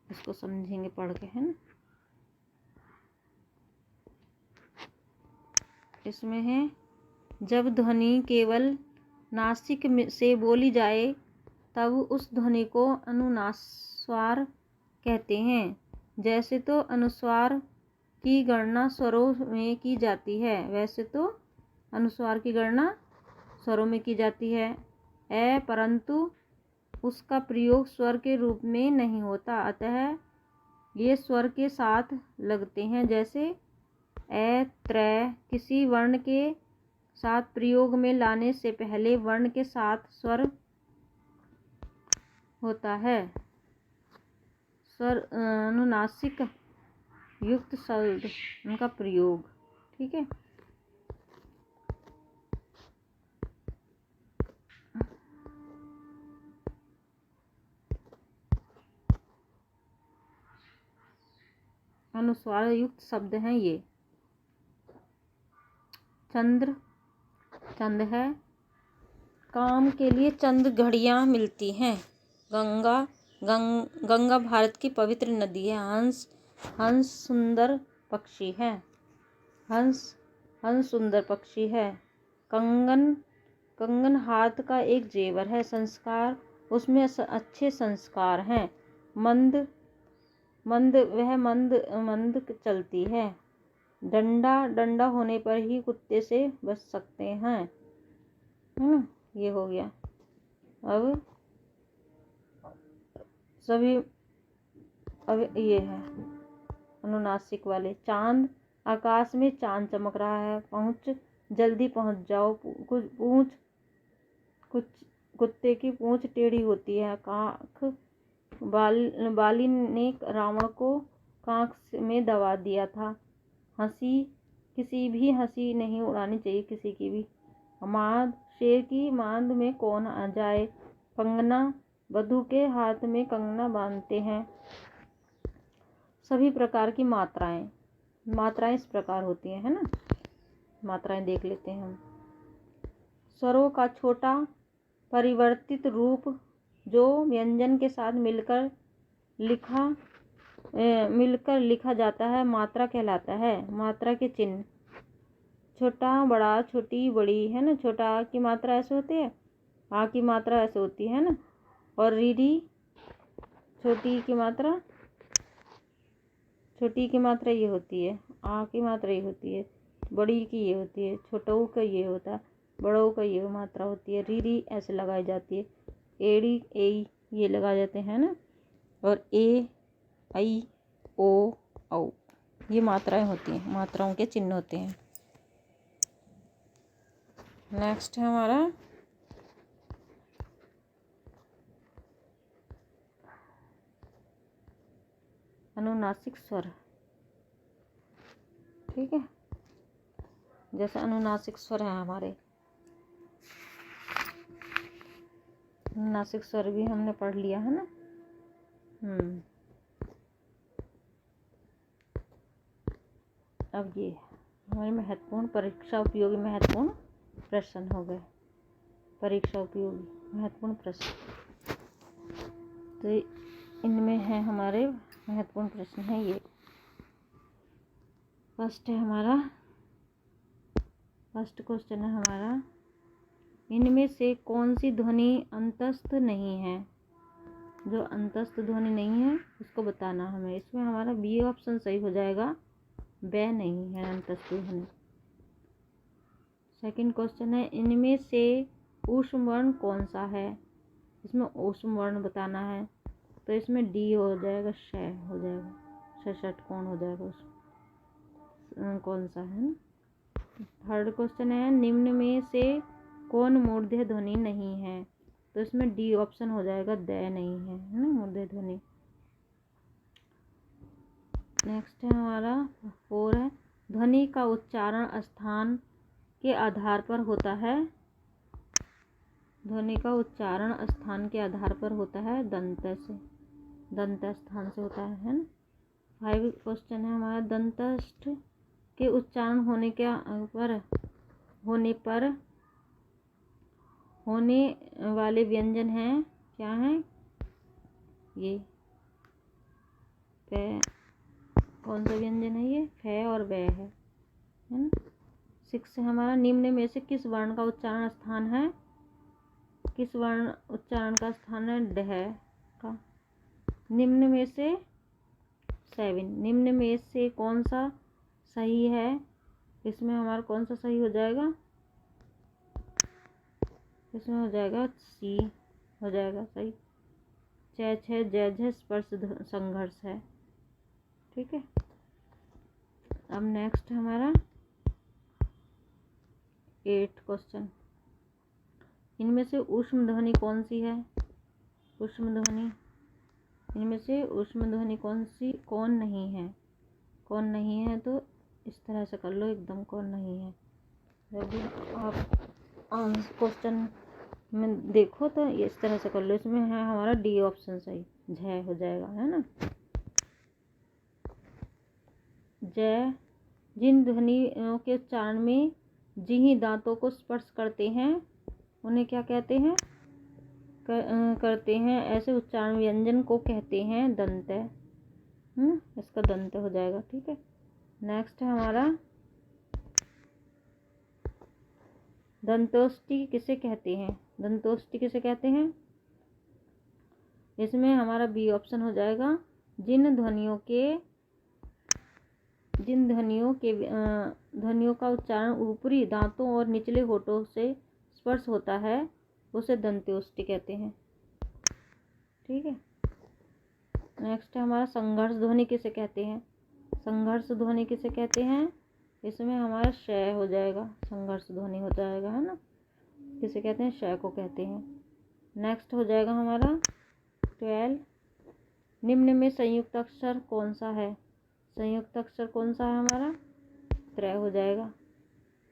इसको समझेंगे पढ़ के, है ना। इसमें है जब ध्वनि केवल नासिक से बोली जाए तब उस ध्वनि को अनुनास्वार कहते हैं। जैसे तो अनुस्वार की गणना स्वरों में की जाती है, वैसे तो अनुस्वार की गणना स्वरों में की जाती है। परंतु उसका प्रयोग स्वर के रूप में नहीं होता, अतः ये स्वर के साथ लगते हैं। जैसे ए, त्र किसी वर्ण के साथ प्रयोग में लाने से पहले वर्ण के साथ स्वर होता है। स्वर अनुनासिक युक्त शब्द उनका प्रयोग, ठीक है। अनुस्वार युक्त शब्द हैं ये। चंद्र, चंद है। काम के लिए चंद घड़ियाँ मिलती हैं। गंगा, गंगा भारत की पवित्र नदी है। हंस, हंस सुंदर पक्षी है। हंस, हंस सुंदर पक्षी है। कंगन, कंगन हाथ का एक जेवर है। संस्कार, उसमें अच्छे संस्कार हैं। मंद, मंद वह मंद मंद चलती है। डंडा, डंडा होने पर ही कुत्ते से बच सकते हैं, है ना। ये हो गया। अब सभी, अब ये है अनुनासिक वाले। चांद, आकाश में चांद चमक रहा है। पहुँच, जल्दी पहुँच जाओ। पूंछ, कुछ कुत्ते की पूंछ टेढ़ी होती है। काख, बाली ने रावण को कांख में दबा दिया था। हंसी, किसी भी हंसी नहीं उड़ानी चाहिए किसी की भी। माद, शेर की मांद में कौन आ जाए। कंगना, वधू के हाथ में कंगना बांधते हैं। सभी प्रकार की मात्राएं, मात्राएं इस प्रकार होती हैं, है ना। मात्राएं देख लेते हैं हम। स्वरों का छोटा परिवर्तित रूप जो व्यंजन के साथ मिलकर लिखा जाता है मात्रा कहलाता है। मात्रा के चिन्ह, छोटा बड़ा, छोटी बड़ी, है ना। छोटा आ की मात्रा ऐसे होती है, आ की मात्रा ऐसे होती है ना। और रीढ़ी, छोटी की मात्रा, छोटी की मात्रा ये होती है। आ की मात्रा ये होती है। बड़ी की ये होती है। छोटऊ का ये होता है। बड़ों का ये मात्रा होती है। रीढ़ी ऐसे लगाई जाती है। एड़ी, ए ये लगा जाते हैं ना। और ए, आई, ओ, औ ये मात्राएं होती हैं, मात्राओं के चिन्ह होते हैं। नेक्स्ट है हमारा अनुनासिक स्वर, ठीक है। जैसे अनुनासिक स्वर है हमारे, अनुनासिक स्वर भी हमने पढ़ लिया है ना। अब ये हमारे महत्वपूर्ण परीक्षा उपयोगी महत्वपूर्ण प्रश्न हो गए। परीक्षा उपयोगी महत्वपूर्ण प्रश्न, तो इनमें है हमारे महत्वपूर्ण प्रश्न है ये। फर्स्ट है हमारा, फर्स्ट क्वेश्चन है हमारा, इनमें से कौन सी ध्वनि अंतस्थ नहीं है। जो अंतस्थ ध्वनि नहीं है उसको बताना हमें। इसमें हमारा बी ऑप्शन सही हो जाएगा, बै नहीं है अंतस्थ ध्वनि। सेकंड क्वेश्चन है, इनमें से ऊष्म वर्ण कौन सा है। इसमें ऊष्म वर्ण बताना है, तो इसमें डी हो जाएगा, श हो जाएगा, षटकोण हो जाएगा उसमें, कौन सा है। थर्ड क्वेश्चन है, निम्न में से कौन मूर्धन्य ध्वनि नहीं है, तो इसमें डी ऑप्शन हो जाएगा, द नहीं है ना मूर्धन्य ध्वनि। नेक्स्ट है हमारा 4 है, ध्वनि का उच्चारण स्थान के आधार पर होता है। ध्वनि का उच्चारण स्थान के आधार पर होता है, दंत से, दंत स्थान से होता है ना। 5 क्वेश्चन है हमारा, दंतस्थ के उच्चारण होने पर होने वाले व्यंजन हैं, क्या हैं ये। कौन सा व्यंजन है ये, फे और वे है ना। 6 है हमारा, निम्न में से किस वर्ण का उच्चारण स्थान है, किस वर्ण उच्चारण का स्थान है, डह का। निम्न में से 7, निम्न में से कौन सा सही है, इसमें हमारा कौन सा सही हो जाएगा, इसमें हो जाएगा सी हो जाएगा सही। च छ ज झ स्पर्श संघर्ष है। ठीक है। अब नेक्स्ट हमारा 8 क्वेश्चन, इनमें से ऊष्म ध्वनि कौन सी है? ऊष्म ध्वनि, इनमें से ऊष्म ध्वनि कौन नहीं है? कौन नहीं है तो इस तरह से कर लो एकदम, कौन नहीं है। जब भी आप क्वेश्चन में देखो तो इस तरह से कर लो। इसमें है हमारा डी ऑप्शन सही, झ हो जाएगा, है ना। जय, जिन ध्वनियों के उच्चारण में जिही दांतों को स्पर्श करते हैं उन्हें क्या कहते हैं? करते हैं, ऐसे उच्चारण व्यंजन को कहते हैं दंत। इसका दंत हो जाएगा। ठीक है। नेक्स्ट है हमारा दंतोष्टि किसे कहते हैं? दंतोष्टि किसे कहते हैं? इसमें हमारा बी ऑप्शन हो जाएगा, जिन ध्वनियों का उच्चारण ऊपरी दांतों और निचले होठों से स्पर्श होता है उसे दंत्योष्टि कहते हैं। ठीक है। नेक्स्ट है हमारा संघर्ष ध्वनि किसे कहते हैं? संघर्ष ध्वनि किसे कहते हैं? इसमें हमारा श हो जाएगा, संघर्ष ध्वनि हो जाएगा, है ना। किसे कहते हैं? श को कहते हैं। नेक्स्ट हो जाएगा हमारा 12, निम्न में संयुक्त अक्षर कौन सा है? संयुक्त अक्षर कौन सा है हमारा? त्र हो जाएगा।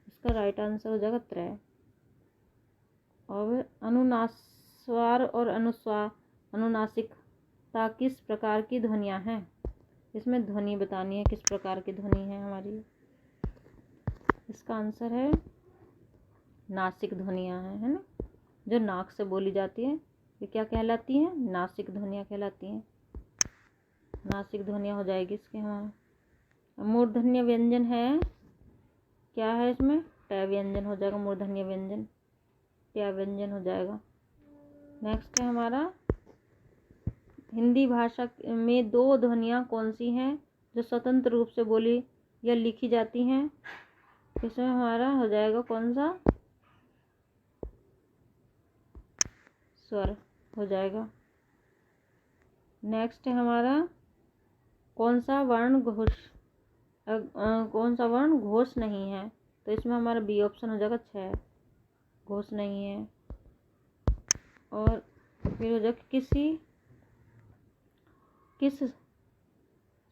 इसका राइट आंसर हो जाएगा त्र। और अनुनास्वार और अनुनासिकता किस प्रकार की ध्वनियाँ हैं? इसमें ध्वनि बतानी है, किस प्रकार की ध्वनि है हमारी। इसका आंसर है नासिक ध्वनियाँ हैं, है ना, जो नाक से बोली जाती है। ये क्या कहलाती हैं? नासिक ध्वनियाँ कहलाती हैं। नासिक ध्वनियाँ हो जाएगी इसके हमारा। मूर्धन्य व्यंजन है, क्या है इसमें? ट व्यंजन हो जाएगा, मूर्धन्य व्यंजन ट व्यंजन हो जाएगा। नेक्स्ट है हमारा हिंदी भाषा में 2 ध्वनियाँ कौन सी हैं जो स्वतंत्र रूप से बोली या लिखी जाती हैं? इसमें हमारा हो जाएगा कौन सा? स्वर हो जाएगा। नेक्स्ट है हमारा कौन सा वर्ण घोष नहीं है? तो इसमें हमारा बी ऑप्शन हो जाएगा 6, घोष नहीं है। और फिर हो जाएगा किस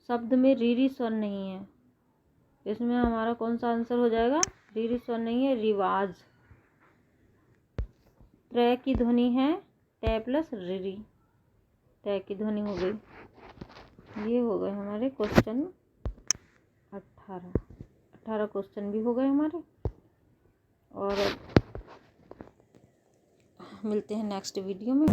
शब्द में रीरी स्वर नहीं है? इसमें हमारा कौन सा आंसर हो जाएगा? रीरी स्वर नहीं है, रिवाज। त्र की ध्वनि है ट प्लस रीरी, ट की ध्वनि हो गई। ये हो गए हमारे क्वेश्चन 18 क्वेश्चन भी हो गए हमारे। और मिलते हैं नेक्स्ट वीडियो में।